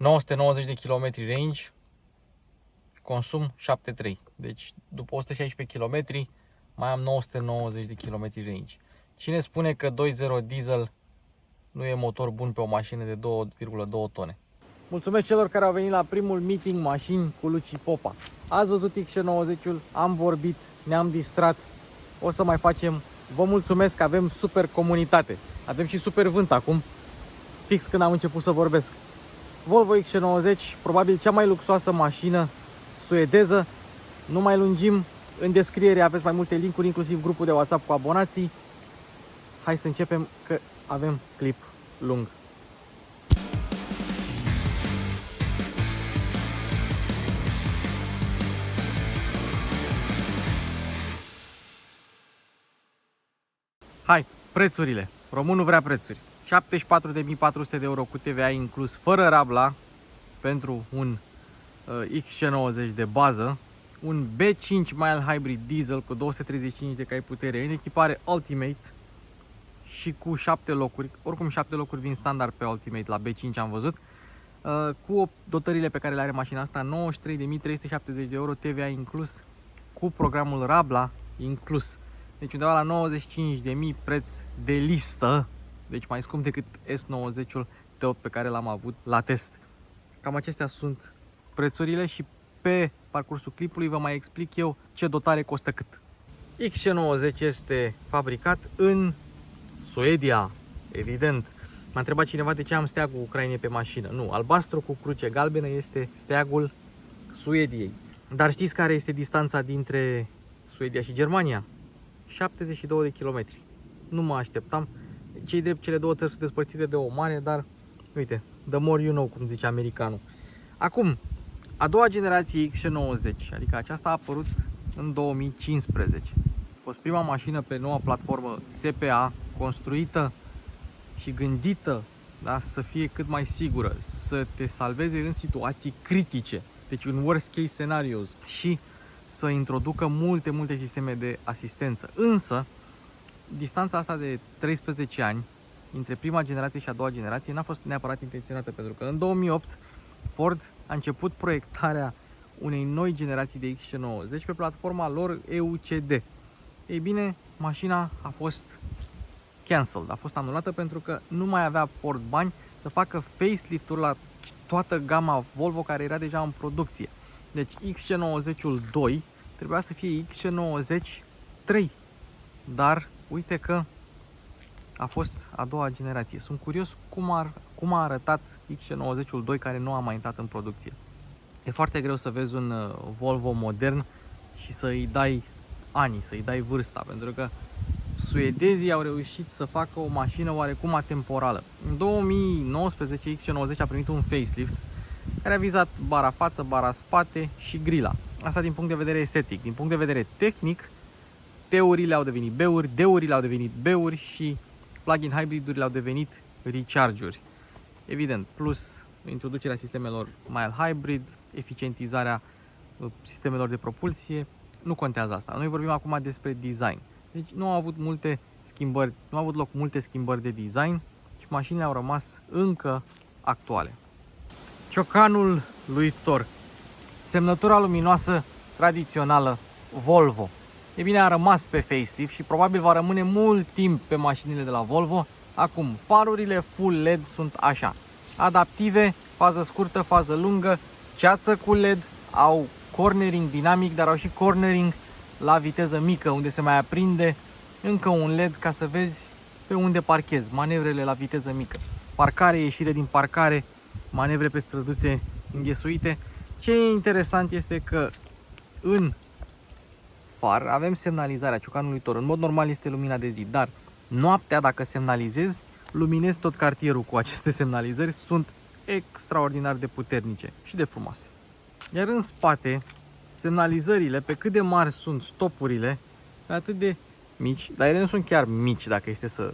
990 de km range, consum 7.3. Deci după 116 km mai am 990 de km range. Cine spune că 2.0 diesel nu e motor bun pe o mașină de 2,2 tone? Mulțumesc celor care au venit la primul meeting mașini cu Luci Popa. Ați văzut XC90-ul, am vorbit, ne-am distrat, o să mai facem. Vă mulțumesc că avem super comunitate. Avem și super vânt acum, fix când am început să vorbesc. Volvo XC90, probabil cea mai luxoasă mașină suedeză. Nu mai lungim, în descriere aveți mai multe linkuri, inclusiv grupul de WhatsApp cu abonații. Hai să începem că avem clip lung. Hai, prețurile. Românul vrea prețuri. 74.400 de euro cu TVA inclus, fără rabla, pentru un XC90 de bază. Un B5 mild hybrid diesel cu 235 de cai putere în echipare Ultimate și cu 7 locuri. Oricum 7 locuri vin standard pe Ultimate la B5 am văzut. Cu dotările pe care le are mașina asta, 93.370 de euro TVA inclus, cu programul Rabla inclus. Deci undeva la 95.000 preț de listă, deci mai scump decât S90-ul Top pe care l-am avut la test. Cam acestea sunt prețurile și pe parcursul clipului vă mai explic eu ce dotare costă cât. XC90 este fabricat în Suedia, evident. M-a întrebat cineva de ce am steagul Ucrainei pe mașină. Nu, albastru cu cruce galbenă este steagul Suediei. Dar știți care este distanța dintre Suedia și Germania? 72 de kilometri. Nu mă așteptam. Cei drept, cele două țări sunt despărțite de o mare, dar uite, the more you know, cum zice americanul. Acum, a doua generație XC90, adică aceasta a apărut în 2015. A fost prima mașină pe noua platformă SPA, construită și gândită, da, să fie cât mai sigură, să te salveze în situații critice, deci în worst case scenarios, și să introducă multe sisteme de asistență. Însă, distanța asta de 13 ani între prima generație și a doua generație n-a fost neapărat intenționată, pentru că în 2008 Ford a început proiectarea unei noi generații de XC90 pe platforma lor EUCD. Ei bine, mașina a fost cancelled, a fost anulată pentru că nu mai avea Ford bani să facă facelift-uri la toată gama Volvo care era deja în producție. Deci XC90-ul 2 trebuia să fie XC90 3. Dar uite că a fost a doua generație. Sunt curios cum a arătat XC90-ul 2 care nu a mai intrat în producție. E foarte greu să vezi un Volvo modern și să-i dai ani, să-i dai vârsta, pentru că suedezii au reușit să facă o mașină oarecum atemporală. În 2019 XC90 a primit un facelift care a vizat bara față, bara spate și grila. Asta din punct de vedere estetic. Din punct de vedere tehnic, T-urile au devenit B-uri, D-urile au devenit B-uri și plug-in hybrid-urile au devenit recharge-uri. Evident, plus introducerea sistemelor mild hybrid, eficientizarea sistemelor de propulsie, nu contează asta. Noi vorbim acum despre design. Deci nu au avut multe schimbări, nu au avut loc multe schimbări de design și mașinile au rămas încă actuale. Ciocanul lui Torc, semnătura luminoasă tradițională Volvo. E bine, a rămas pe facelift și probabil va rămâne mult timp pe mașinile de la Volvo. Acum, farurile full LED sunt așa: adaptive, fază scurtă, fază lungă, ceață cu LED, au cornering dinamic, dar au și cornering la viteză mică, unde se mai aprinde încă un LED ca să vezi pe unde parchezi, manevrele la viteză mică, parcare, ieșire din parcare, manevre pe străduțe înghesuite. Ce e interesant este că în far avem semnalizarea ciocanului Tor. În mod normal este lumina de zi, dar noaptea, dacă semnalizezi, luminezi tot cartierul cu aceste semnalizări. Sunt extraordinar de puternice și de frumoase. Iar în spate, semnalizările, pe cât de mari sunt stopurile, atât de mici, dar ele nu sunt chiar mici dacă este să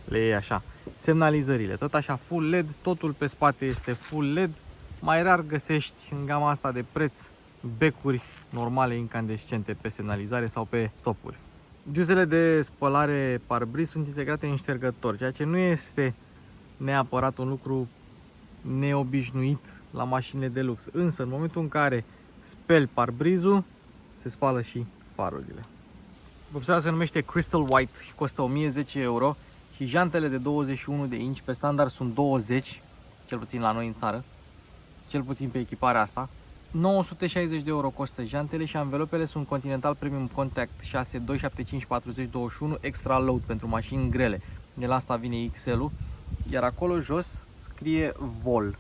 le iei așa. Semnalizările, tot așa full LED, totul pe spate este full LED. Mai rar găsești în gama asta de preț becuri normale incandescente pe semnalizare sau pe stopuri. Diuzele de spălare parbriz sunt integrate în ștergător, ceea ce nu este neapărat un lucru neobișnuit la mașinile de lux. Însă, în momentul în care speli parbrizul, se spală și farurile. Vopsea se numește Crystal White și costă 1010 euro și jantele de 21 de inci pe standard sunt 20, cel puțin la noi în țară, cel puțin pe echiparea asta. 960 de euro costă jantele și anvelopele sunt Continental Premium Contact 6 275 40 21 Extra Load pentru mașini grele. De la asta vine XL-ul, iar acolo jos scrie Vol,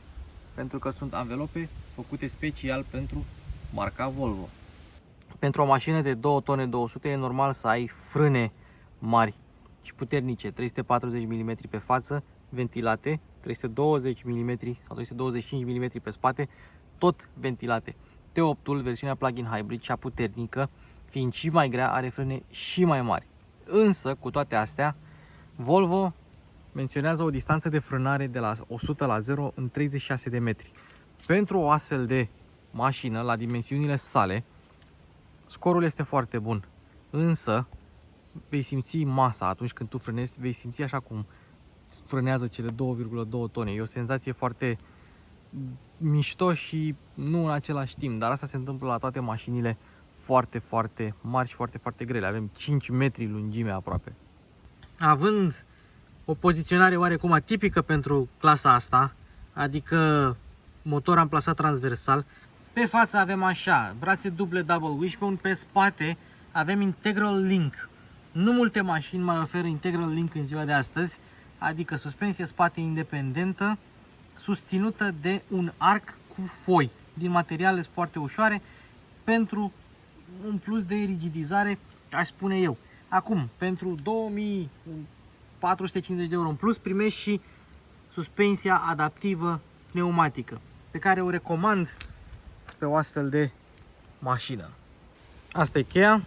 pentru că sunt anvelope făcute special pentru marca Volvo. Pentru o mașină de 2 tone 200 e normal să ai frâne mari și puternice, 340 mm pe față, ventilate, 320 mm sau 325 mm pe spate, tot ventilate. T8-ul, versiunea plug-in hybrid, cea puternică, fiind și mai grea, are frâne și mai mari. Însă, cu toate astea, Volvo menționează o distanță de frânare de la 100 la 0 în 36 de metri. Pentru o astfel de mașină, la dimensiunile sale, scorul este foarte bun. Însă, vei simți masa atunci când tu frânezi, vei simți așa cum frânează cele 2,2 tone. E o senzație foarte mișto și nu în același timp, dar asta se întâmplă la toate mașinile foarte mari și foarte grele. Avem 5 metri lungime aproape. Având o poziționare oarecum atipică pentru clasa asta, adică motor amplasat transversal, pe față avem așa, brațe duble double wishbone, pe spate avem Integral Link. Nu multe mașini mai oferă Integral Link în ziua de astăzi, adică suspensie spate independentă, susținută de un arc cu foi, din materiale foarte ușoare, pentru un plus de rigidizare, aș spune eu. Acum, pentru 2450 de euro în plus, primești și suspensia adaptivă pneumatică, pe care o recomand pe o astfel de mașină. Asta e cheia,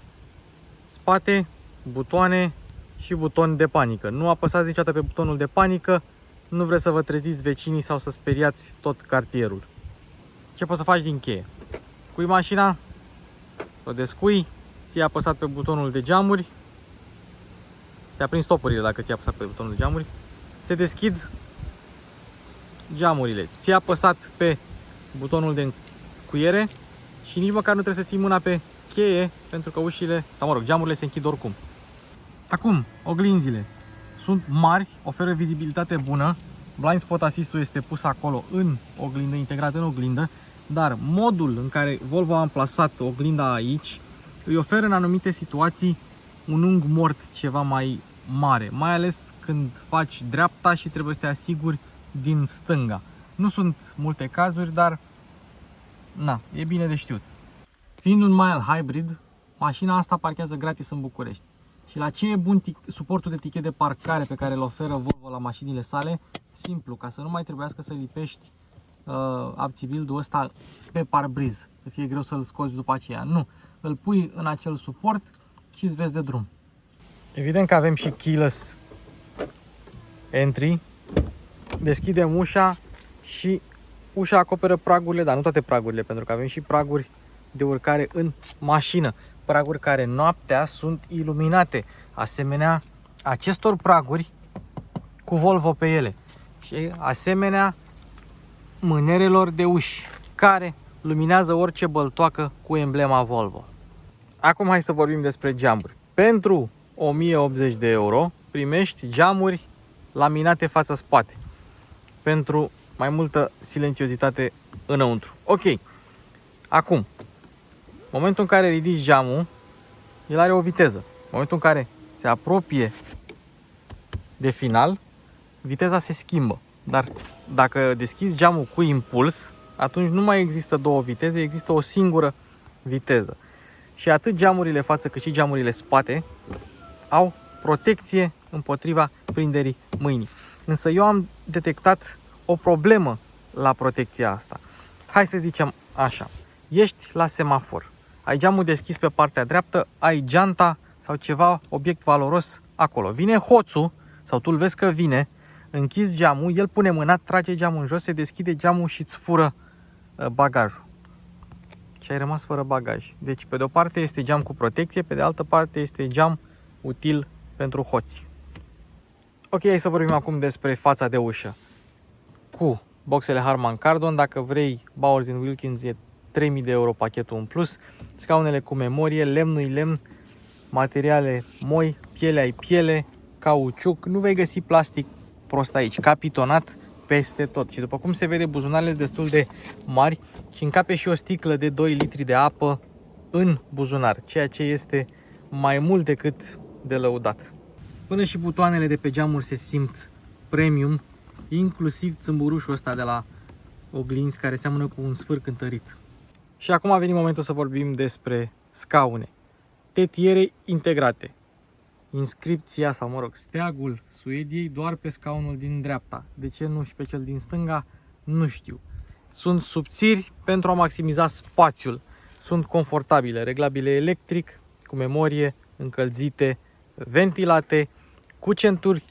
spate, butoane și buton de panică. Nu apăsați niciodată pe butonul de panică, nu vreți să vă treziți vecinii sau să speriați tot cartierul. Ce poți să faci din cheie? Cui mașina, o descui, ți-ai apăsat pe butonul de geamuri, se aprind stopurile dacă ți-ai apăsat pe butonul de geamuri, se deschid geamurile, ți-ai apăsat pe butonul de încuiere și nici măcar nu trebuie să ții mâna pe cheie, pentru că ușile, sau mă rog, geamurile se închid oricum. Acum, oglinzile sunt mari, oferă vizibilitate bună, blind spot assist-ul este pus acolo în oglindă, integrat în oglindă, dar modul în care Volvo a amplasat oglinda aici îi oferă în anumite situații un unghi mort ceva mai mare, mai ales când faci dreapta și trebuie să te asiguri din stânga. Nu sunt multe cazuri, dar na, e bine de știut. Fiind un mild hybrid, mașina asta parchează gratis în București. Și la ce e bun suportul de tichet de parcare pe care îl oferă Volvo la mașinile sale? Simplu, ca să nu mai trebuiască să lipești abțibildul ăsta pe parbriz, să fie greu să-l scoți după aceea. Nu, îl pui în acel suport și îți vezi de drum. Evident că avem și keyless entry. Deschidem ușa și ușa acoperă pragurile, dar nu toate pragurile, pentru că avem și praguri de urcare în mașină. Praguri care noaptea sunt iluminate, asemenea acestor praguri cu Volvo pe ele și asemenea mânerelor de uși care luminează orice băltoacă cu emblema Volvo. Acum hai să vorbim despre geamuri. Pentru 1080 de euro primești geamuri laminate față-spate pentru mai multă silențiozitate înăuntru. Ok, acum, momentul în care ridici geamul, el are o viteză. Momentul în care se apropie de final, viteza se schimbă. Dar dacă deschizi geamul cu impuls, atunci nu mai există două viteze, există o singură viteză. Și atât geamurile față cât și geamurile spate au protecție împotriva prinderii mâinii. Însă eu am detectat o problemă la protecția asta. Hai să zicem așa. Ești la semafor, ai geamul deschis pe partea dreaptă, ai geanta sau ceva, obiect valoros acolo. Vine hoțul, sau tu îl vezi că vine, închizi geamul, el pune mâna, trage geamul în jos, se deschide geamul și îți fură bagajul. Și ai rămas fără bagaj. Deci pe de o parte este geam cu protecție, pe de altă parte este geam util pentru hoți. Ok, hai să vorbim acum despre fața de ușă. Cu boxele Harman Kardon. Dacă vrei Bowers & Wilkins e 3000 de euro pachetul în plus. Scaunele cu memorie, lemnul lemn, materiale moi, pielea ai piele, cauciuc. Nu vei găsi plastic prost aici, capitonat peste tot. Și după cum se vede, buzunarele sunt destul de mari și încape și o sticlă de 2 litri de apă în buzunar, ceea ce este mai mult decât de lăudat. Până și butoanele de pe geamuri se simt premium, inclusiv țâmburușul ăsta de la oglinzi care seamănă cu un sfârc întărit. Și acum a venit momentul să vorbim despre scaune. Tetiere integrate. Inscripția sau, mă rog, steagul Suediei doar pe scaunul din dreapta. De ce nu și pe cel din stânga? Nu știu. Sunt subțiri pentru a maximiza spațiul. Sunt confortabile, reglabile electric, cu memorie, încălzite, ventilate, cu centuri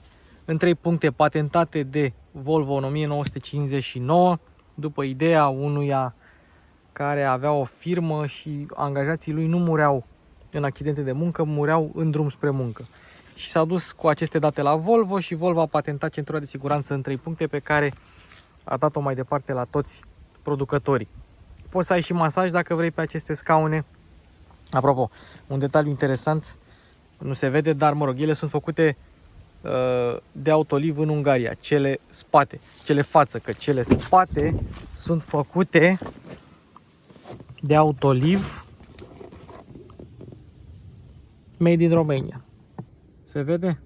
în 3 puncte, patentate de Volvo în 1959, după ideea unuia care avea o firmă și angajații lui nu mureau în accidente de muncă, mureau în drum spre muncă. Și s-a dus cu aceste date la Volvo și Volvo a patentat centura de siguranță în 3 puncte pe care a dat-o mai departe la toți producătorii. Poți să ai și masaj dacă vrei pe aceste scaune. Apropo, un detaliu interesant, nu se vede, dar mă rog, ele sunt făcute de Autoliv în Ungaria, cele spate, cele față, că cele spate sunt făcute de Autoliv made in Romania. Se vede?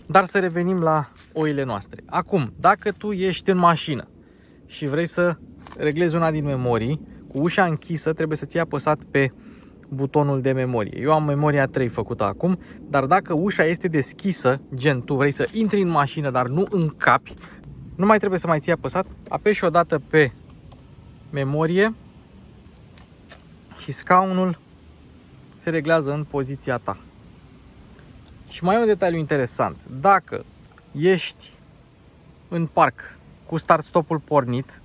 Dar să revenim la oile noastre. Acum, dacă tu ești în mașină și vrei să reglezi una din memorii, cu ușa închisă trebuie să ții apăsat pe butonul de memorie. Eu am memoria 3 făcută acum, dar dacă ușa este deschisă, gen tu vrei să intri în mașină, dar nu încapi, nu mai trebuie să mai ții apăsat, apeși o dată pe memorie și scaunul se reglează în poziția ta. Și mai e un detaliu interesant. Dacă ești în parc cu start-stopul pornit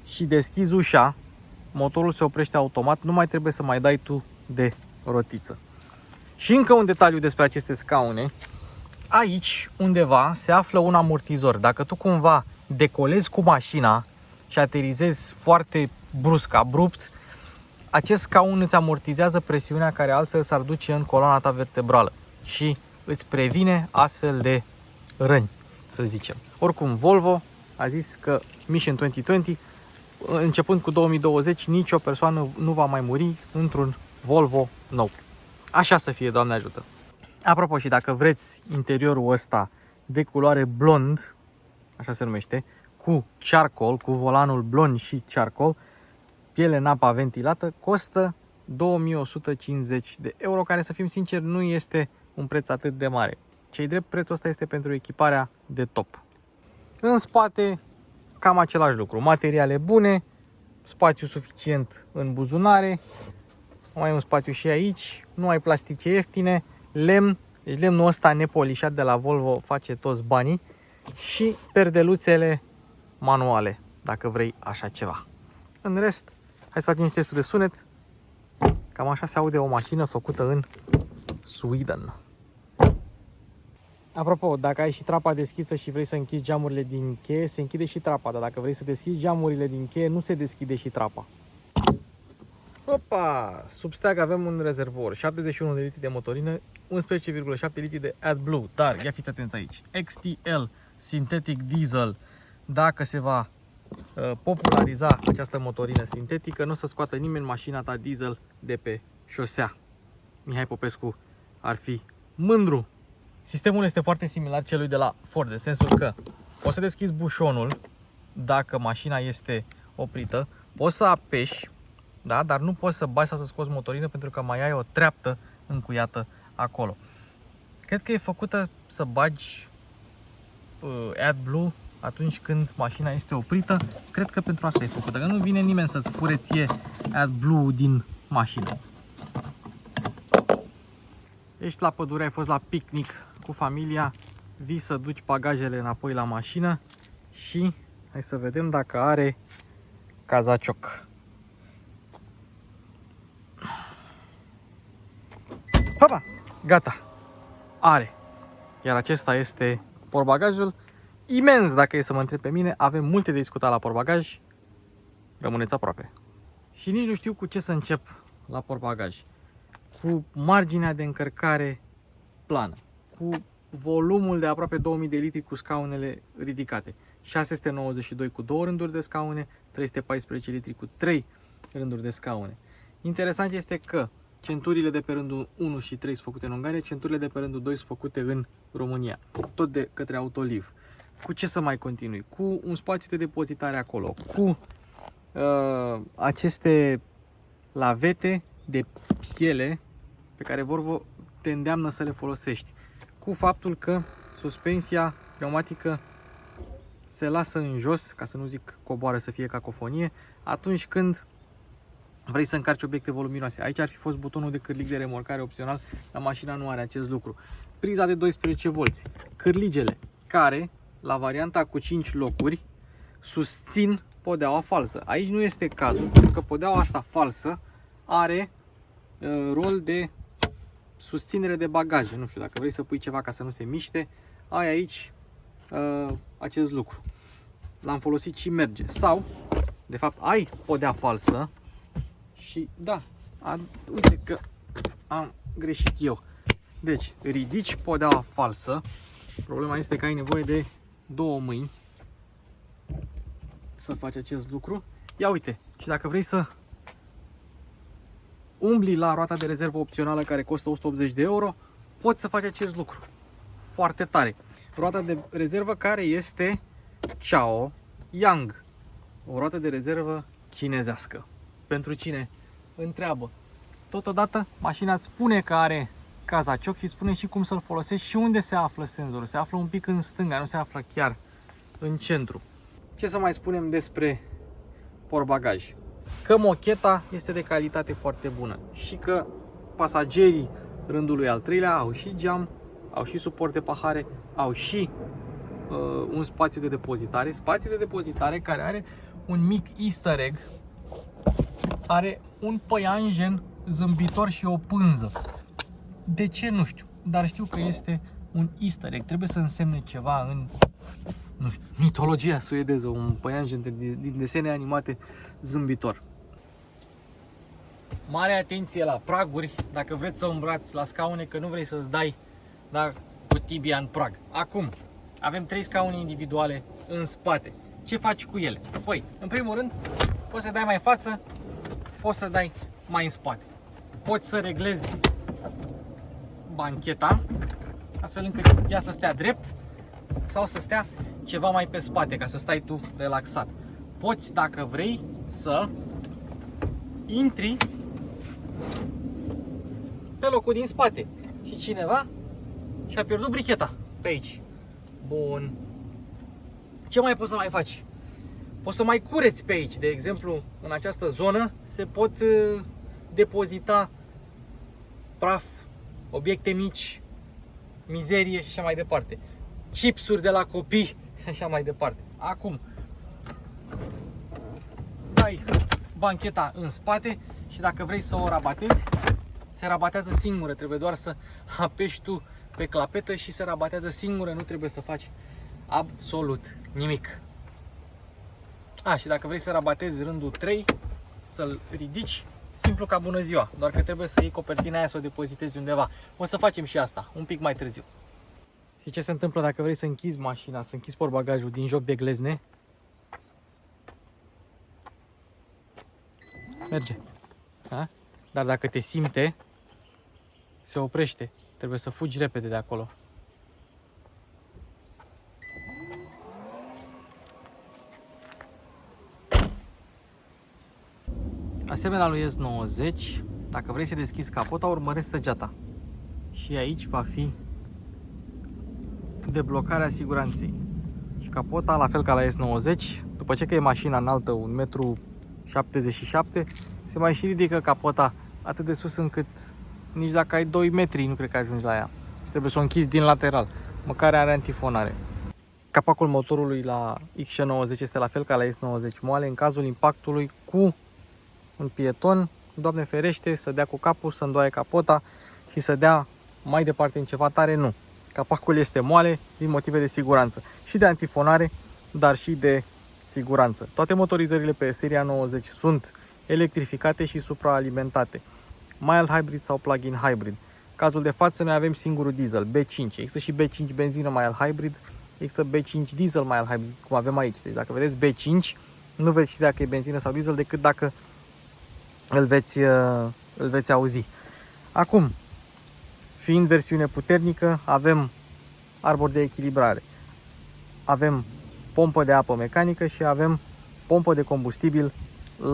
și deschizi ușa, motorul se oprește automat, nu mai trebuie să mai dai tu de rotiță. Și încă un detaliu despre aceste scaune. Aici undeva se află un amortizor. Dacă tu cumva decolezi cu mașina și aterizezi foarte brusc, abrupt, acest scaun îți amortizează presiunea care altfel s-ar duce în coloana ta vertebrală și îți previne astfel de răni, să zicem. Oricum, Volvo a zis că Mission 2020, începând cu 2020, nicio persoană nu va mai muri într-un Volvo nou. Așa să fie, Doamne ajută! Apropo, și dacă vreți interiorul ăsta de culoare blond, așa se numește, cu charcoal, cu volanul blond și charcoal, piele în apa ventilată, costă 2150 de euro, care, să fim sinceri, nu este un preț atât de mare. Ce-i drept, prețul ăsta este pentru echiparea de top. În spate, cam același lucru. Materiale bune, spațiu suficient în buzunare, mai e un spațiu și aici, nu ai plastice ieftine, lemn, deci lemnul ăsta nepolișat de la Volvo face toți banii și perdeluțele manuale, dacă vrei așa ceva. În rest, hai să facem niște testul de sunet. Cam așa se aude o mașină făcută în Sweden. Apropo, dacă ai și trapa deschisă și vrei să închizi geamurile din cheie, se închide și trapa, dar dacă vrei să deschizi geamurile din cheie, nu se deschide și trapa. Opa! Sub steag avem un rezervor, 71 de litri de motorină, 11,7 litri de AdBlue, dar ia fiți atenți aici, XTL Synthetic Diesel. Dacă se va populariza această motorină sintetică, nu o să scoată nimeni mașina ta diesel de pe șosea. Mihai Popescu ar fi mândru. Sistemul este foarte similar celui de la Ford, în sensul că poți să deschizi bușonul dacă mașina este oprită, poți să apeși, da? Dar nu poți să bagi sau să scoți motorină pentru că mai ai o treaptă încuiată acolo. Cred că e făcută să bagi AdBlue atunci când mașina este oprită. Cred că pentru asta e făcută, că nu vine nimeni să-ți fure ție AdBlue din mașină. Ești la pădure, ai fost la picnic cu familia, vii să duci bagajele înapoi la mașină și hai să vedem dacă are cazacioc. Hopa! Gata! Are! Iar acesta este portbagajul. Imens, dacă e să mă întreb pe mine. Avem multe de discutat la portbagaj. Rămâneți aproape. Și nici nu știu cu ce să încep la portbagaj. Cu marginea de încărcare plană. Cu volumul de aproape 2000 de litri cu scaunele ridicate. 692 cu 2 rânduri de scaune, 314 litri cu 3 rânduri de scaune. Interesant este că centurile de pe rândul 1 și 3 sunt făcute în Ungaria, centurile de pe rândul 2 sunt făcute în România, tot de către Autoliv. Cu ce să mai continui? Cu un spațiu de depozitare acolo, cu aceste lavete de piele pe care Volvo te îndeamnă să le folosești, cu faptul că suspensia pneumatică se lasă în jos, ca să nu zic coboară să fie cacofonie, atunci când vrei să încarci obiecte voluminoase. Aici ar fi fost butonul de cârlig de remorcare opțional, dar mașina nu are acest lucru. Priza de 12V, cârligele care, la varianta cu 5 locuri, susțin podeaua falsă. Aici nu este cazul, pentru că podeaua asta falsă are rol de susținere de bagaje. Nu știu, dacă vrei să pui ceva ca să nu se miște, ai aici acest lucru. L-am folosit și merge. Sau, de fapt, ai podea falsă și da, uite că am greșit eu. Deci, ridici podeaua falsă. Problema este că ai nevoie de 2 mâini să faci acest lucru. Ia uite, și dacă vrei să umbli la roata de rezervă opțională care costă 180 de euro, poți să faci acest lucru. Foarte tare. Roata de rezervă care este Chao Yang. O roată de rezervă chinezească. Pentru cine întreabă. Totodată, mașina îți spune că are cazacioc și spune și cum să-l folosești și unde se află senzorul. Se află un pic în stânga, nu se află chiar în centru. Ce să mai spunem despre portbagaj? Că mocheta este de calitate foarte bună și că pasagerii rândului al treilea au și geam, au și suport de pahare, au și un spațiu de depozitare. Spațiu de depozitare care are un mic easter egg, are un păianjen zâmbitor și o pânză. De ce? Nu știu, dar știu că este un easter egg. Trebuie să însemne ceva în, nu știu, mitologia suedeză, un păianjen din desene animate zâmbitor. Mare atenție la praguri, dacă vreți să umbrați la scaune, că nu vrei să-ți dai cu tibia în prag. Acum, avem 3 scaune individuale în spate. Ce faci cu ele? Păi, în primul rând, poți să dai mai în față, poți să dai mai în spate. Poți să reglezi bancheta, astfel încât ea să stea drept sau să stea ceva mai pe spate, ca să stai tu relaxat. Poți, dacă vrei, să intri pe locul din spate și cineva și-a pierdut bricheta pe aici. Bun. Ce mai poți să mai faci? Poți să mai cureți pe aici. De exemplu, în această zonă se pot depozita praf, obiecte mici, mizerie și așa mai departe. Chipsuri de la copii și așa mai departe. Acum, ai bancheta în spate și dacă vrei să o rabatezi, se rabatează singură. Trebuie doar să apeși tu pe clapetă și se rabatează singură. Nu trebuie să faci absolut nimic. Și dacă vrei să rabatezi rândul 3, să-l ridici, simplu ca bună ziua. Doar că trebuie să iei copertina aia să o depozitezi undeva. O să facem și asta, un pic mai târziu. Și ce se întâmplă dacă vrei să închizi mașina, să închizi portbagajul din joc de glezne? Merge. Dar dacă te simte, se oprește. Trebuie să fugi repede de acolo. Asemenea lui S90, dacă vrei să deschizi capota, urmărești săgeata. Și aici va fi deblocarea siguranței. Și capota, la fel ca la S90, după ce că e mașina înaltă 1,77 m, se mai și ridică capota atât de sus încât nici dacă ai 2 metri nu cred că ajungi la ea. Și trebuie să o închizi din lateral, măcar are antifonare. Capacul motorului la XC90 este la fel ca la S90 moale. În cazul impactului cu un pieton, Doamne ferește, să dea cu capul, să îndoaie capota și să dea mai departe în ceva tare, nu. Capacul este moale din motive de siguranță și de antifonare, dar și de siguranță. Toate motorizările pe seria 90 sunt electrificate și supraalimentate. Mild hybrid sau plug-in hybrid. Cazul de față noi avem singurul diesel, B5. Există și B5 benzină mild hybrid, există B5 diesel mild hybrid, cum avem aici. Deci dacă vedeți B5, nu veți ști dacă e benzină sau diesel decât dacă îl veți auzi. Acum, fiind versiune puternică, avem arbor de echilibrare, avem pompă de apă mecanică și avem pompă de combustibil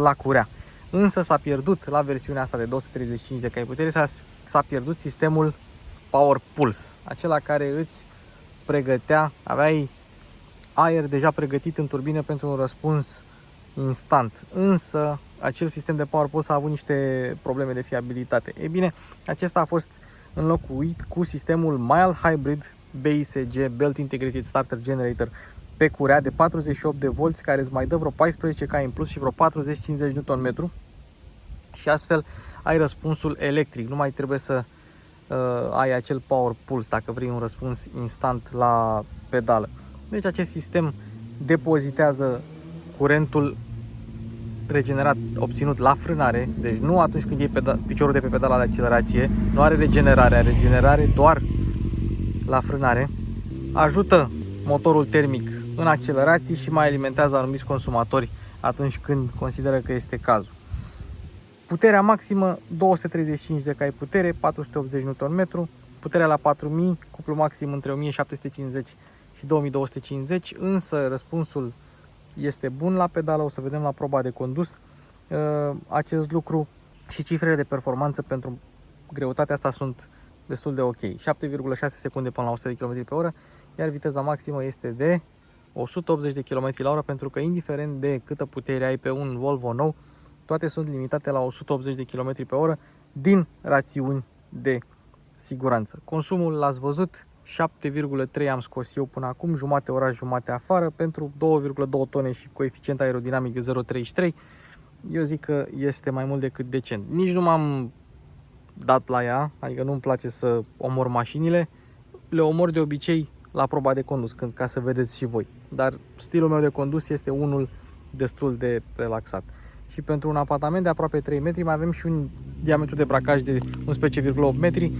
la curea. Însă s-a pierdut la versiunea asta de 235 de cai putere, s-a pierdut sistemul Power Pulse, acela care îți pregătea, aveai aer deja pregătit în turbină pentru un răspuns instant. Însă acel sistem de Power Pulse a avut niște probleme de fiabilitate. Ei bine, acesta a fost înlocuit cu sistemul Mild Hybrid BISG, Belt Integrated Starter Generator, pe curea de 48 de volți, care îți mai dă vreo 14 cai în plus și vreo 40-50 Nm și astfel ai răspunsul electric. Nu mai trebuie să ai acel Power Pulse dacă vrei un răspuns instant la pedală. Deci acest sistem depozitează curentul regenerat obținut la frânare, deci nu atunci când iei piciorul de pe pedala de accelerație, nu are regenerare doar la frânare. Ajută motorul termic în accelerații și mai alimentează anumiți consumatori atunci când consideră că este cazul. Puterea maximă 235 de cai putere, 480 Nm, puterea la 4000, cuplu maxim între 1750 și 2250, însă răspunsul este bun la pedală, o să vedem la proba de condus acest lucru și cifrele de performanță pentru greutatea asta sunt destul de ok. 7,6 secunde până la 100 de km/h, iar viteza maximă este de 180 de km/h, pentru că indiferent de câtă putere ai pe un Volvo nou, toate sunt limitate la 180 de km/h din rațiuni de siguranță. Consumul l-ați văzut, 7,3 am scos eu până acum, jumate oraș, jumate afară, pentru 2,2 tone și coeficient aerodinamic de 0,33. Eu zic că este mai mult decât decent. Nici nu m-am dat la ea, adică nu-mi place să omor mașinile, le omor de obicei la proba de condus, ca să vedeți și voi. Dar stilul meu de condus este unul destul de relaxat. Și pentru un apartament de aproape 3 metri mai avem și un diametru de bracaj de 11,8 metri.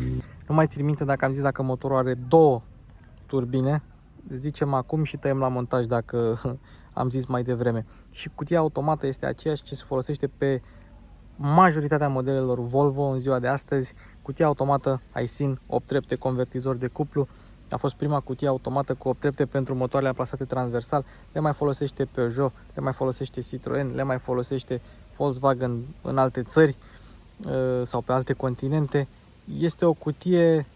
Nu mai țin minte dacă am zis dacă motorul are două turbine. Zicem acum și tăiem la montaj dacă am zis mai devreme. Și cutia automată este aceeași ce se folosește pe majoritatea modelelor Volvo în ziua de astăzi. Cutia automată Aisin 8 trepte, convertizor de cuplu. A fost prima cutie automată cu 8 trepte pentru motoarele aplasate transversal. Le mai folosește Peugeot, le mai folosește Citroen, le mai folosește Volkswagen în alte țări sau pe alte continente. Este o cutie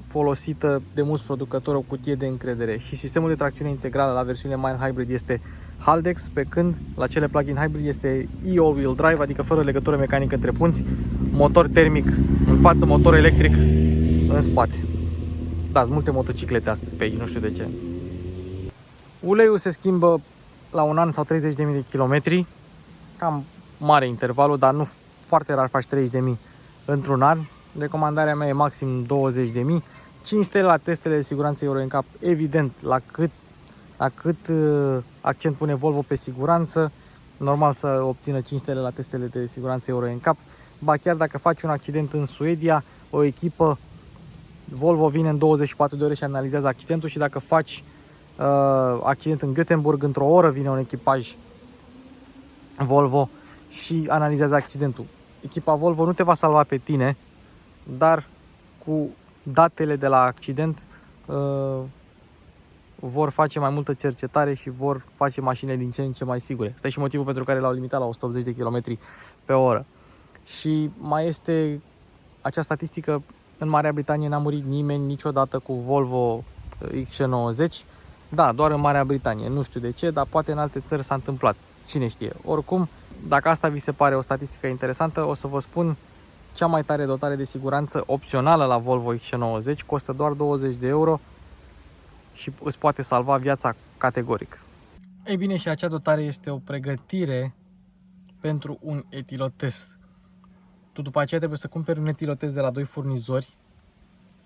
folosită de mulți producători, o cutie de încredere. Și sistemul de tracțiune integrală la versiunile Mild Hybrid este Haldex, pe când la cele plug-in hybrid este e-all-wheel drive, adică fără legătură mecanică între punți, motor termic în față, motor electric în spate. Da, sunt multe motociclete astăzi pe aici, nu știu de ce. Uleiul se schimbă la un an sau 30.000 de kilometri, cam mare intervalul, dar nu foarte rar faci 30.000 într-un an. Recomandarea mea e maxim 20.000. 5 stele la testele de siguranță Euro NCAP, evident, la cât accent pune Volvo pe siguranță, normal să obțină 5 stele la testele de siguranță Euro NCAP. Ba chiar dacă faci un accident în Suedia, o echipă Volvo vine în 24 de ore și analizează accidentul, și dacă faci accident în Göteborg, într-o oră vine un echipaj Volvo și analizează accidentul. Echipa Volvo nu te va salva pe tine, dar cu datele de la accident vor face mai multă cercetare și vor face mașinile din ce în ce mai sigure. Asta e și motivul pentru care l-au limitat la 180 de km pe oră. Și mai este acea statistică: în Marea Britanie n-a murit nimeni niciodată cu Volvo XC90. Da, doar în Marea Britanie, nu știu de ce, dar poate în alte țări s-a întâmplat. Cine știe. Oricum, dacă asta vi se pare o statistică interesantă, o să vă spun cea mai tare dotare de siguranță opțională la Volvo XC90, costă doar 20 de euro și îți poate salva viața categoric. Ei bine, și acea dotare este o pregătire pentru un etilotest. Tu după aceea trebuie să cumperi un etilotest de la 2 furnizori,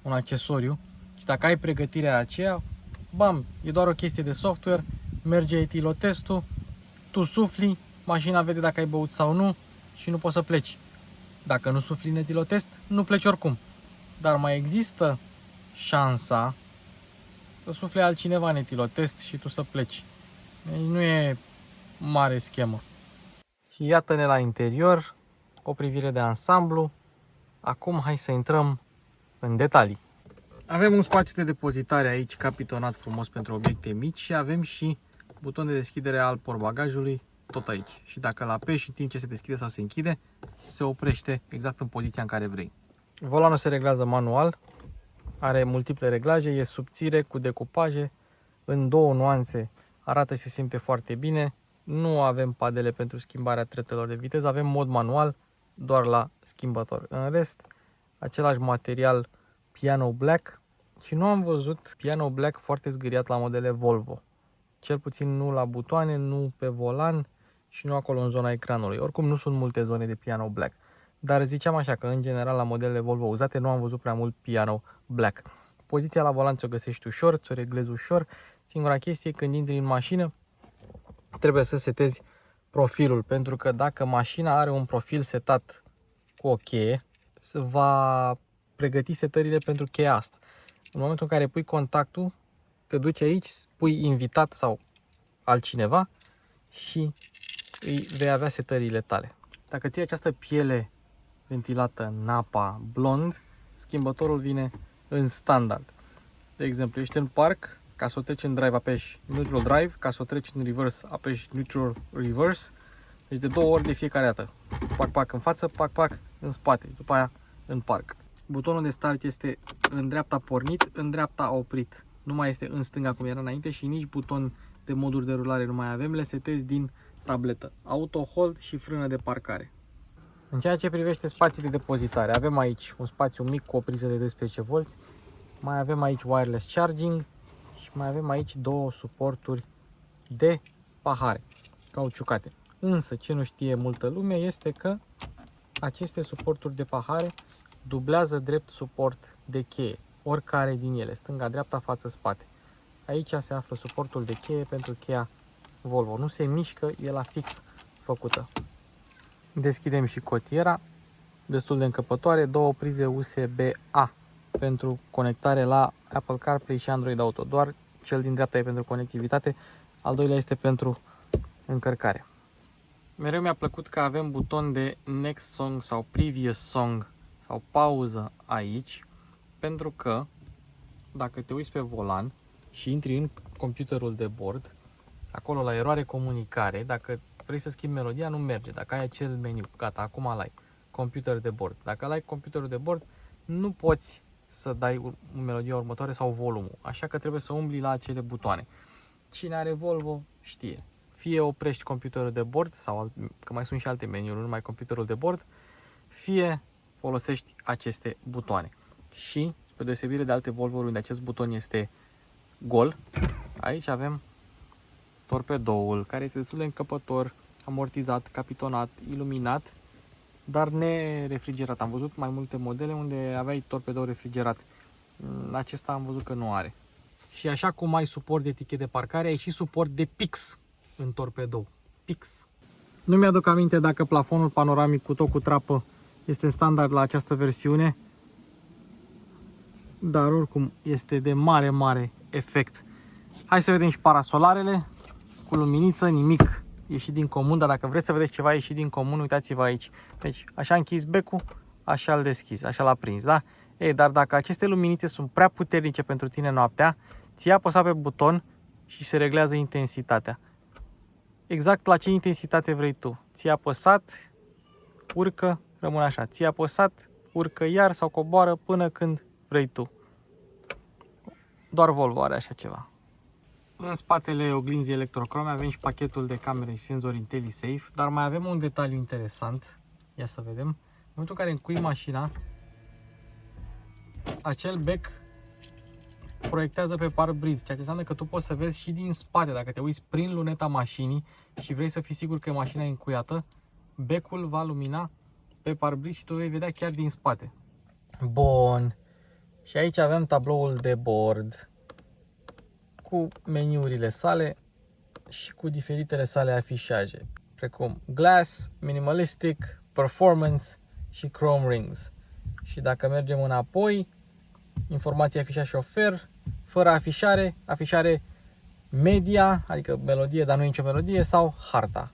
un accesoriu, Și dacă ai pregătirea aceea, bam, e doar o chestie de software, merge etilotestul, tu sufli, mașina vede dacă ai băut sau nu și nu poți să pleci. Dacă nu sufli în etilotest, nu pleci oricum. Dar mai există șansa să sufle altcineva în etilotest și tu să pleci. Deci nu e mare schemă. Și iată-ne la interior, o privire de ansamblu. Acum hai să intrăm în detalii. Avem un spațiu de depozitare aici, capitonat frumos pentru obiecte mici și avem și buton de deschidere al portbagajului tot aici. Și dacă îl apeși în timp ce se deschide sau se închide, se oprește exact în poziția în care vrei. Volanul se reglează manual, are multiple reglaje, e subțire cu decupaje, în două nuanțe, arată și se simte foarte bine. Nu avem padele pentru schimbarea tretelor de viteză, avem mod manual, doar la schimbător. În rest, același material Piano Black și nu am văzut Piano Black foarte zgâriat la modele Volvo. Cel puțin nu la butoane, nu pe volan și nu acolo în zona ecranului. Oricum nu sunt multe zone de Piano Black. Dar ziceam așa că în general la modelele Volvo uzate nu am văzut prea mult Piano Black. Poziția la volan ți-o găsești ușor, ți-o reglezi ușor. Singura chestie, când intri în mașină, trebuie să setezi profilul. Pentru că dacă mașina are un profil setat cu o cheie, se va pregăti setările pentru cheia asta. În momentul în care pui contactul, te duci aici, pui invitat sau altcineva și îi vei avea setările tale. Dacă ții această piele ventilată în apa blond, schimbătorul vine în standard. De exemplu, ești în parc, ca să o treci în drive apeși neutral drive, ca să o treci în reverse apeși neutral reverse. Deci de două ori de fiecare dată. Pac, pac în față, pac, pac în spate, după aia în parc. Butonul de start este în dreapta pornit, în dreapta oprit. Nu mai este în stânga cum era înainte și nici buton de moduri de rulare nu mai avem. Le setezi din tabletă. Auto hold și frână de parcare. În ceea ce privește spații de depozitare, avem aici un spațiu mic cu o priză de 12V. Mai avem aici wireless charging și mai avem aici două suporturi de pahare cauciucate. Însă ce nu știe multă lume este că aceste suporturi de pahare dublează drept suport de cheie, oricare din ele, stânga, dreapta, față, spate. Aici se află suportul de cheie pentru cheia Volvo. Nu se mișcă, e la fix făcută. Deschidem și cotiera, destul de încăpătoare, două prize USB-A pentru conectare la Apple CarPlay și Android Auto. Doar cel din dreapta e pentru conectivitate, al doilea este pentru încărcare. Mereu mi-a plăcut că avem buton de Next Song sau Previous Song sau pauză aici, pentru că dacă te uiți pe volan și intri în computerul de bord, acolo la eroare comunicare, dacă vrei să schimbi melodia, nu merge. Dacă ai acel meniu, gata, acum l-ai, computer de bord. Dacă l-ai computerul de bord, nu poți să dai melodia următoare sau volumul, așa că trebuie să umbli la acele butoane. Cine are Volvo știe. Fie oprești computerul de bord, sau că mai sunt și alte meniuri, nu numai computerul de bord, fie folosești aceste butoane. Și, spre deosebire de alte Volvo-uri unde acest buton este gol, aici avem torpedoul, care este destul de încăpător, amortizat, capitonat, iluminat, dar nerefrigerat. Am văzut mai multe modele unde aveai torpedou refrigerat. Acesta am văzut că nu are. Și așa cum ai suport de tichet de parcare, ai și suport de pix în torpedou. Pix. Nu mi-aduc aminte dacă plafonul panoramic cu tot cu trapă este standard la această versiune, dar oricum este de mare efect. Hai să vedem și parasolarele cu luminiță, nimic ieșit din comun, dar dacă vreți să vedeți ceva ieșit din comun, uitați-vă aici. Deci așa închizi becul, așa îl deschizi, așa l-a prins, da? Ei, dar dacă aceste luminițe sunt prea puternice pentru tine noaptea, ți-ai apăsat pe buton și se reglează intensitatea. Exact la ce intensitate vrei tu. Ți-ai apăsat, urcă, rămâne așa. Ți-ai apăsat, urcă iar sau coboară până când vrei tu. Doar Volvo are așa ceva. În spatele oglinzii electrocrome avem și pachetul de camere și senzori IntelliSafe, dar mai avem un detaliu interesant. Ia să vedem. În momentul în care încui mașina, acel bec proiectează pe parbriz, ceea ce înseamnă că tu poți să vezi și din spate. Dacă te uiți prin luneta mașinii și vrei să fii sigur că mașina e încuiată, becul va lumina pe parbriz și tu vei vedea chiar din spate. Bun. Și aici avem tabloul de bord cu meniurile sale și cu diferitele sale afișaje, precum Glass, Minimalistic, Performance și Chrome Rings. Și dacă mergem înapoi, informații afișat șofer, fără afișare, afișare media, adică melodie, dar nu e nicio melodie, sau harta.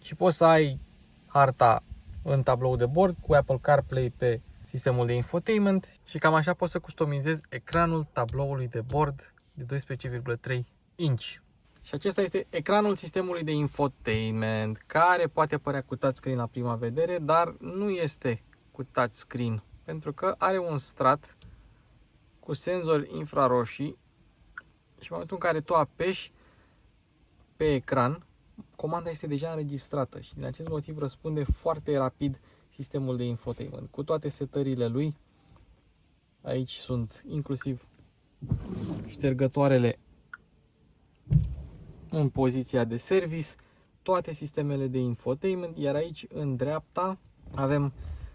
Și poți să ai harta în tablou de bord cu Apple CarPlay pe sistemul de infotainment și cam așa poți să customizezi ecranul tabloului de bord de 12,3 inch. Și acesta este ecranul sistemului de infotainment, care poate părea cu touchscreen la prima vedere, dar nu este cu touchscreen, pentru că are un strat cu senzori infraroșii și în momentul în care tu apeși pe ecran, comanda este deja înregistrată și din acest motiv răspunde foarte rapid sistemul de infotainment cu toate setările lui. Aici sunt inclusiv ștergătoarele în poziția de service, toate sistemele de infotainment, iar aici în dreapta avem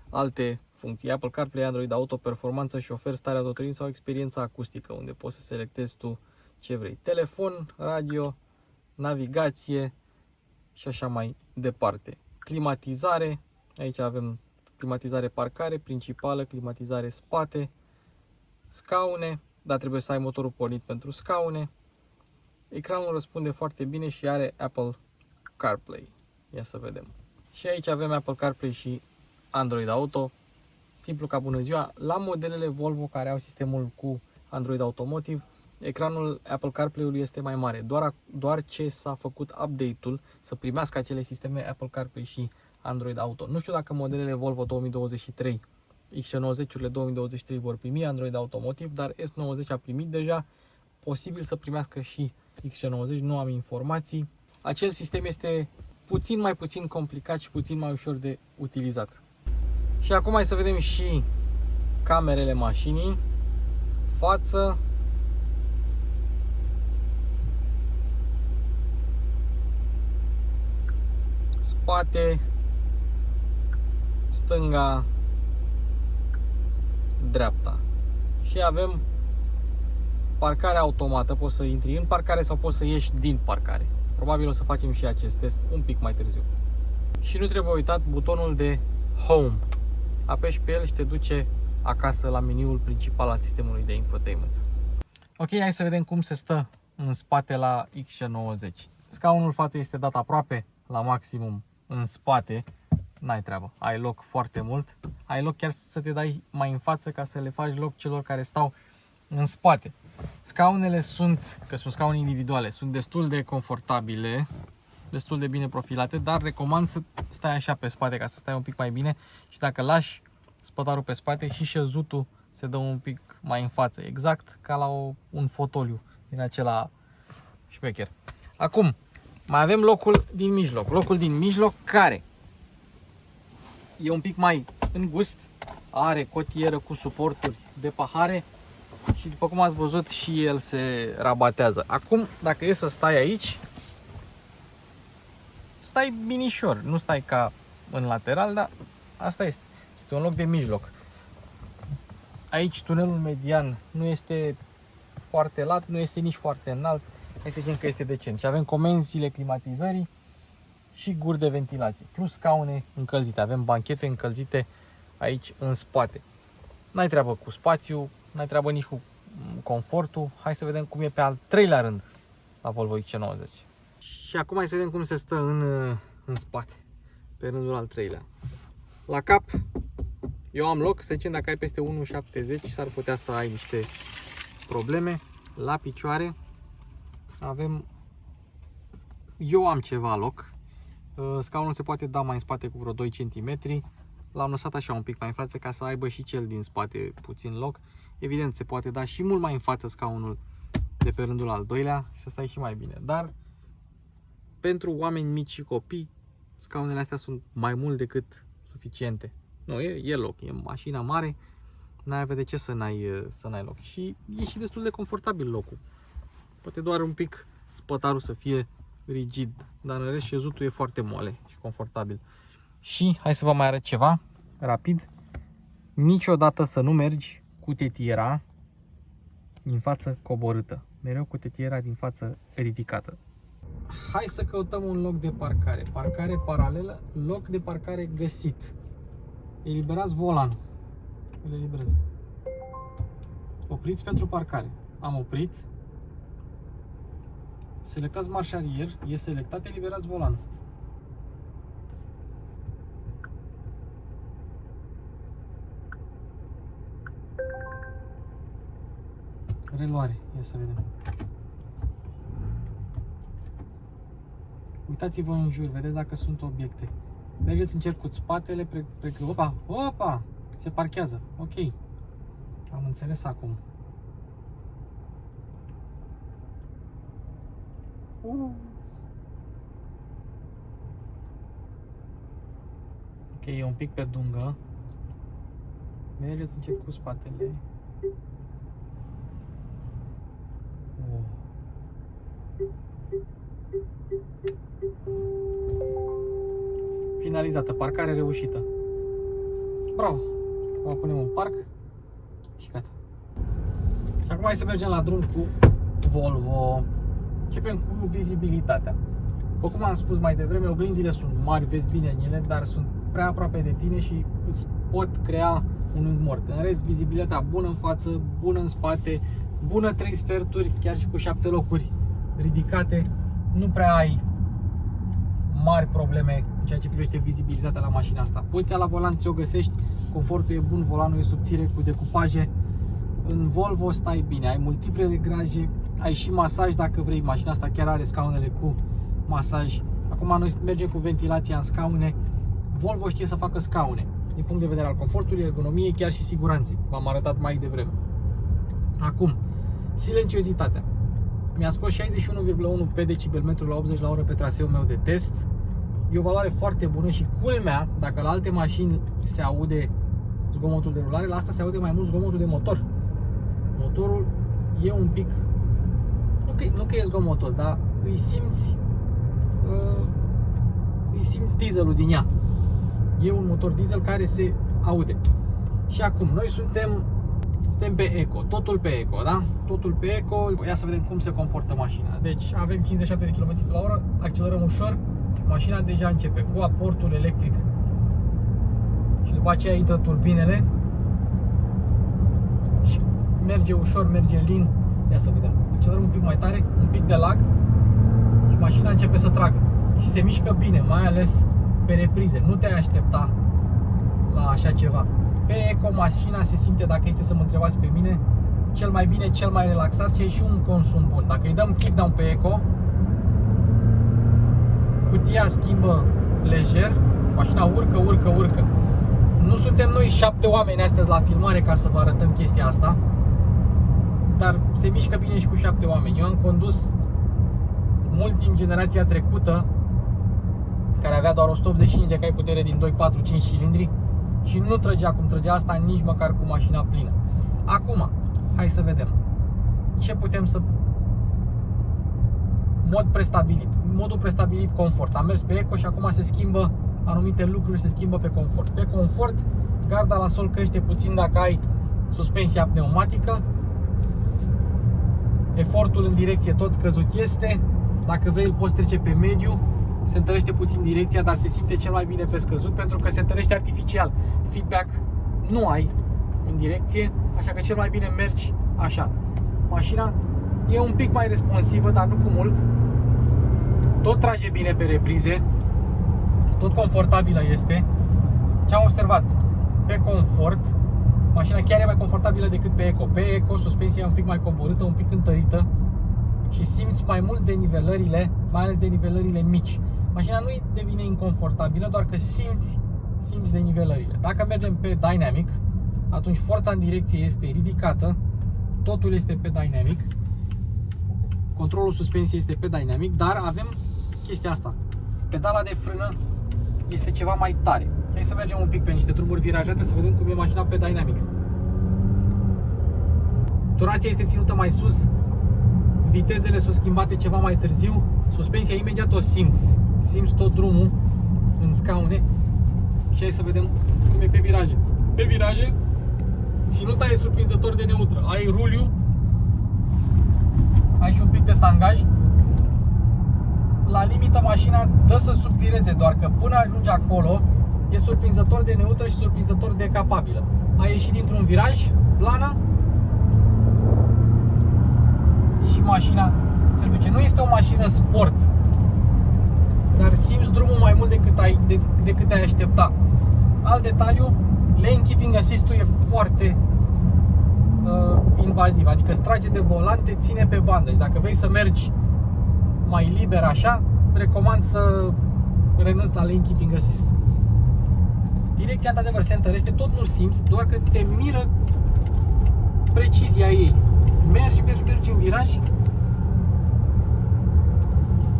alte funcții: Apple CarPlay, Android Auto, performanță, șofer, starea de autoturism sau experiența acustică, unde poți să selectezi tu ce vrei. Telefon, radio, navigație și așa mai departe. Climatizare, aici avem climatizare parcare principală, climatizare spate, scaune, dar trebuie să ai motorul pornit pentru scaune. Ecranul răspunde foarte bine și are Apple CarPlay. Ia să vedem. Și aici avem Apple CarPlay și Android Auto. Simplu ca bună ziua. La modelele Volvo care au sistemul cu Android Automotive, ecranul Apple CarPlay-ului este mai mare. Doar ce s-a făcut update-ul să primească acele sisteme Apple CarPlay și Android Auto. Nu știu dacă modelele Volvo 2023, XC90-urile 2023 vor primi Android Automotive, dar S90 a primit deja. Posibil să primească și XC90, nu am informații. Acel sistem este puțin mai puțin complicat și puțin mai ușor de utilizat. Și acum hai să vedem și camerele mașinii. Față, spate, stânga, dreapta. Și avem parcare automată, poți să intri în parcare sau poți să ieși din parcare. Probabil o să facem și acest test un pic mai târziu. Și nu trebuie uitat butonul de Home. Apeși pe el și te duce acasă la meniul principal al sistemului de infotainment. Ok, hai să vedem cum se stă în spate la XC90. Scaunul față este dat aproape la maximum în spate. N-ai treabă, ai loc foarte mult. Ai loc chiar să te dai mai în față ca să le faci loc celor care stau în spate. Scaunele sunt scaune individuale, sunt destul de confortabile, destul de bine profilate, dar recomand să stai așa pe spate ca să stai un pic mai bine și dacă lași spătarul pe spate și șezutul se dă un pic mai în față, exact ca la un fotoliu din acela șmecher. Acum, mai avem locul din mijloc. Locul din mijloc care e un pic mai îngust, are cotieră cu suporturi de pahare și după cum ați văzut și el se rabatează. Acum, dacă e să stai aici, stai binișor, nu stai ca în lateral, dar asta este. Este un loc de mijloc. Aici tunelul median nu este foarte lat, nu este nici foarte înalt. Hai să zicem că este decent. Și avem comenzile climatizării și guri de ventilație, plus scaune încălzite. Avem banchete încălzite aici în spate. N-ai treabă cu spațiu, n-ai treabă nici cu confortul. Hai să vedem cum e pe al treilea rând la Volvo XC90. Și acum hai să vedem cum se stă în spate, pe rândul al treilea. La cap, eu am loc, să zicem dacă ai peste 1,70 s-ar putea să ai niște probleme. La picioare eu am ceva loc. Scaunul se poate da mai în spate cu vreo 2 cm. L-am lăsat așa un pic mai în față ca să aibă și cel din spate puțin loc. Evident, se poate da și mult mai în față scaunul de pe rândul al doilea și să stai și mai bine. Dar pentru oameni mici și copii, scaunele astea sunt mai mult decât suficiente. Nu, e loc, e mașina mare, n-ai avea de ce să n-ai loc. Și e și destul de confortabil locul. Poate doar un pic spătarul să fie rigid, dar în rest șezutul e foarte moale și confortabil. Și hai să vă mai arăt ceva rapid. Niciodată să nu mergi cu tetiera din față coborâtă, mereu cu tetiera din față ridicată. Hai să căutăm un loc de parcare. Parcare paralelă, loc de parcare găsit. Eliberați volan. Îl eliberez. Opriți pentru parcare. Am oprit. Selectați marșarier. E selectat, eliberați volan. Reluare. Ia să vedem. Uitați-vă în jur, vedeți dacă sunt obiecte. Mergeți în cerc cu spatele, opa, opa, se parchează, ok. Am înțeles acum. Ok, e un pic pe dungă. Mergeți încet cu spatele. Finalizată, parcare reușită. Bravo! Acum punem un parc și gata. Acum hai să mergem la drum cu Volvo. Începem cu vizibilitatea. După cum am spus mai devreme, oglinzile sunt mari, vezi bine în ele, dar sunt prea aproape de tine și îți pot crea un unghi mort. În rest, vizibilitatea bună în față, bună în spate, bună 3 sferturi, chiar și cu 7 locuri ridicate. Nu prea ai mari probleme în ceea ce privește vizibilitatea la mașina asta. Poziția la volan ți-o găsești, confortul e bun, volanul e subțire cu decupaje. În Volvo stai bine, ai multiple reglaje, ai și masaj dacă vrei. Mașina asta chiar are scaunele cu masaj. Acum noi mergem cu ventilația în scaune. Volvo știe să facă scaune din punct de vedere al confortului, ergonomiei, chiar și siguranței. V-am arătat mai devreme. Acum, silențiozitatea. Mi-a scos 61,1 pe decibelmetru la 80 la oră pe traseul meu de test. E o valoare foarte bună și culmea, dacă la alte mașini se aude zgomotul de rulare, la asta se aude mai mult zgomotul de motor. Motorul e un pic, nu că e zgomotos, dar îi simți dieselul din ea. E un motor diesel care se aude. Și acum, noi suntem pe Eco, totul pe Eco, da? Totul pe Eco. Ia să vedem cum se comportă mașina. Deci avem 57 de km la oră, accelerăm ușor, mașina deja începe cu aportul electric și după aceea intră turbinele și merge ușor, merge lin. Ia să vedem, accelerăm un pic mai tare, un pic de lag și mașina începe să tragă și se mișcă bine, mai ales pe reprize. Nu te-ai aștepta la așa ceva. Pe Eco mașina se simte, dacă este să mă întrebați pe mine, cel mai bine, cel mai relaxat și e și un consum bun. Dacă îi dăm kickdown pe Eco, cutia schimbă lejer, mașina urcă. Nu suntem noi 7 oameni astăzi la filmare ca să vă arătăm chestia asta, dar se mișcă bine și cu 7 oameni. Eu am condus mult timp generația trecută, care avea doar 185 de cai putere din 2, 4, 5 cilindri și nu trăgea cum trăgea asta nici măcar cu mașina plină. Acum, hai să vedem ce putem să... Modul prestabilit confort. Am mers pe Eco și acum se schimbă anumite lucruri, se schimbă pe confort. Pe confort, garda la sol crește puțin dacă ai suspensia pneumatică. Efortul în direcție tot scăzut este. Dacă vrei îl poți trece pe mediu. Se întărește puțin direcția, dar se simte cel mai bine pe scăzut pentru că se întărește artificial. Feedback nu ai în direcție, așa că cel mai bine mergi așa. Mașina e un pic mai responsivă, dar nu cu mult. Tot trage bine pe reprize, tot confortabilă este. Ce am observat? Pe confort, mașina chiar e mai confortabilă decât pe Eco. Pe Eco suspensia e un pic mai coborâtă, un pic întărită și simți mai mult denivelările, mai ales denivelările mici. Mașina nu devine inconfortabilă, doar că simți denivelările. Dacă mergem pe Dynamic, atunci forța în direcție este ridicată, totul este pe Dynamic, controlul suspensiei este pe Dynamic, dar avem chestia asta. Pedala de frână este ceva mai tare. Hai să mergem un pic pe niște drumuri virajate să vedem cum e mașina pe Dynamic. Turația este ținută mai sus, vitezele sunt schimbate ceva mai târziu, suspensia imediat o simți tot drumul în scaune. Și hai să vedem cum e pe viraje. Pe viraje ținuta e surprinzător de neutră. Ai ruliu, ai și un pic de tangaj. La limită mașina dă să subvireze, doar că până ajungi acolo e surprinzător de neutră și surprinzător de capabilă. Ai ieșit dintr-un viraj, plană, și mașina se duce. Nu este o mașină sport, dar simți drumul mai mult decât ai aștepta. Alt detaliu, lane keeping assist-ul e foarte invaziv, adică îți trage de volan, te ține pe bandă și dacă vrei să mergi mai liber așa, recomand să renunți la lane keeping assist. Direcția într-adevăr se întărește, tot nu simți, doar că te miră precizia ei. Mergi în viraj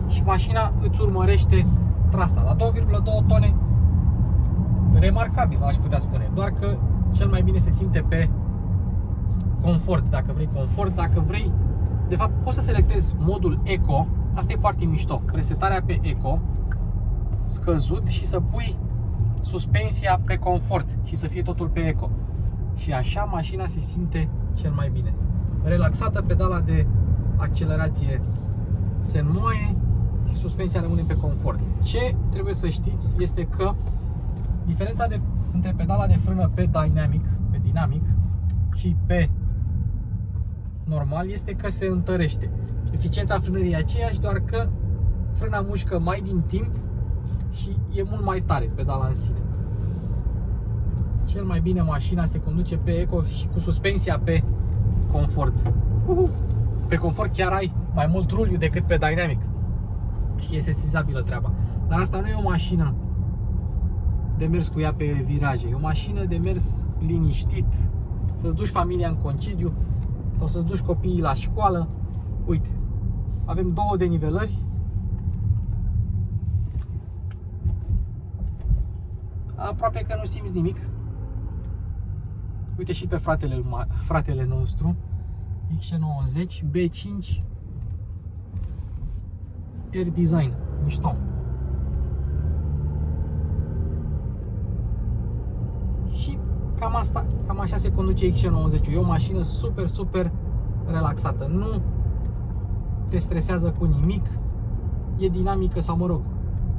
și mașina îți urmărește trasa la 2,2 tone. Remarcabil, aș putea spune, doar că cel mai bine se simte pe confort, dacă vrei confort, dacă vrei, de fapt poți să selectezi modul Eco, asta e foarte mișto, resetarea pe Eco, scăzut, și să pui suspensia pe confort și să fie totul pe Eco. Și așa mașina se simte cel mai bine. Relaxată, pedala de accelerație se înmoaie și suspensia rămâne pe confort. Ce trebuie să știți este că diferența între pedala de frână pe dinamic și pe normal este că se întărește. Eficiența frânării e aceeași, doar că frâna mușcă mai din timp și e mult mai tare pedala în sine. Cel mai bine mașina se conduce pe Eco și cu suspensia pe confort. Pe confort chiar ai mai mult ruliu decât pe dynamic și e sesizabilă treaba. Dar asta nu e o mașină de mers cu ea pe viraje, e o mașină de mers liniștit, să-ți duci familia în concediu sau să-ți duci copiii la școală. Uite, avem două denivelări. Aproape că nu simți nimic. Uite și pe fratele nostru XC90 B5 Air Design, mișto. Și cam așa se conduce XC90. E o mașină super relaxată. Nu te stresează cu nimic. E dinamică sau, mă rog,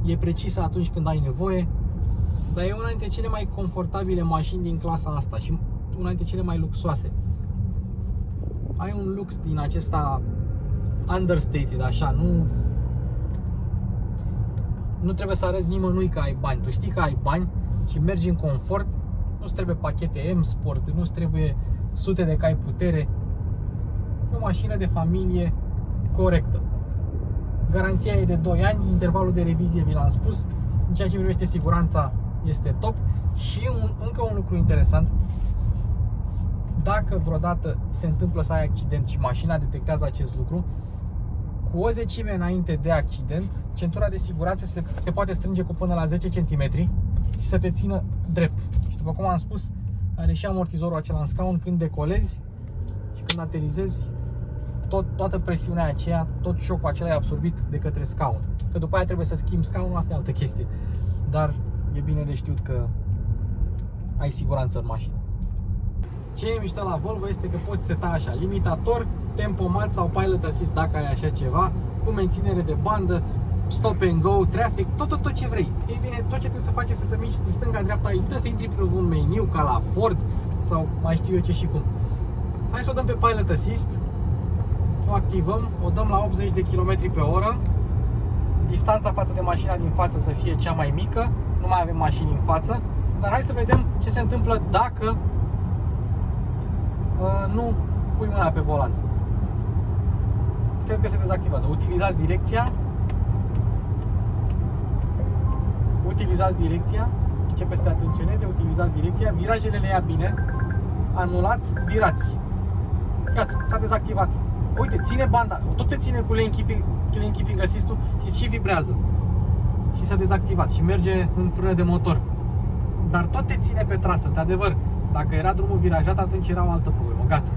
e precisă atunci când ai nevoie. Dar e una dintre cele mai confortabile mașini din clasa asta și una dintre cele mai luxoase. Ai un lux din acesta understated, așa, nu trebuie să arăți nimănui că ai bani. Tu știi că ai bani și mergi în confort. Nu-ți trebuie pachete M-Sport, nu-ți trebuie sute de cai putere. E o mașină de familie corectă. Garanția e de 2 ani, intervalul de revizie vi l-am spus. În ceea ce privește siguranța este top. Și încă un lucru interesant: dacă vreodată se întâmplă să ai accident și mașina detectează acest lucru, cu o zecime înainte de accident, centura de siguranță te poate strânge cu până la 10 cm și să te țină drept. Și după cum am spus, are și amortizorul acela în scaun când decolezi și când aterizezi, toată presiunea aceea, tot șocul acela e absorbit de către scaun. Că după aia trebuie să schimbi scaunul, asta e altă chestie. Dar e bine de știut că ai siguranță în mașină. Ce e mișto la Volvo este că poți seta așa: limitator, tempomat sau pilot assist dacă ai așa ceva, cu menținere de bandă, stop and go, traffic, tot ce vrei. Ei bine, tot ce trebuie să faci este să miști din stânga-dreapta, nu trebuie să intri prin un meniu ca la Ford sau mai știu eu ce și cum. Hai să o dăm pe pilot assist, o activăm, o dăm la 80 de km pe oră, distanța față de mașina din față să fie cea mai mică, nu mai avem mașini în față, dar hai să vedem ce se întâmplă dacă nu pui mâna pe volan. Cred că se dezactivează. Utilizați direcția, începe să te atenționeze, utilizați direcția, virajele le ia bine, anulat, virați. Gata, s-a dezactivat. Uite, ține banda, tot te ține cu lane keeping assist-ul și vibrează. Și s-a dezactivat și merge în frână de motor. Dar tot te ține pe trasă, într-adevăr. Dacă era drumul virajat, atunci era o altă problemă. Gata.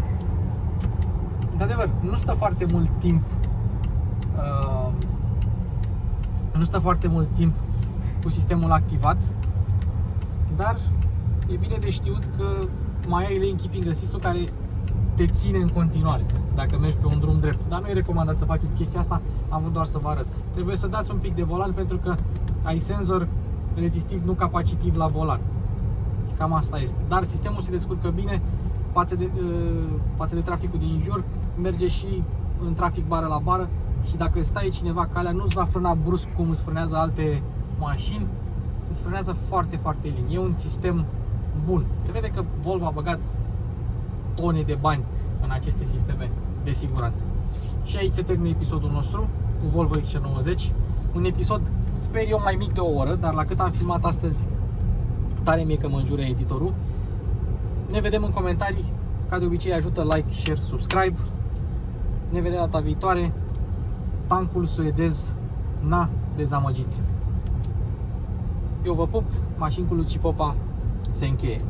Într-adevăr, nu stă foarte mult timp cu sistemul activat, dar e bine de știut că mai ai lane keeping assist-ul care te ține în continuare dacă mergi pe un drum drept. Dar nu e recomandat să faceți chestia asta, am vrut doar să vă arăt. Trebuie să dați un pic de volan pentru că ai senzor rezistiv, nu capacitiv la volan. Cam asta este. Dar sistemul se descurcă bine față de traficul din jur, merge și în trafic bară la bară și dacă stai cineva calea, nu-ți va frâna brusc cum îți frânează alte mașini, îți frânează foarte, foarte lin. E un sistem bun. Se vede că Volvo a băgat tone de bani în aceste sisteme de siguranță. Și aici se termină episodul nostru cu Volvo XC90. Un episod, sper eu, mai mic de o oră, dar la cât am filmat astăzi, tare mie că mă înjură editorul. Ne vedem în comentarii. Ca de obicei, ajută like, share, subscribe. Ne vedem data viitoare. Tancul suedez n-a dezamăgit. Eu vă pup, mașini cu Luci Popa se încheie.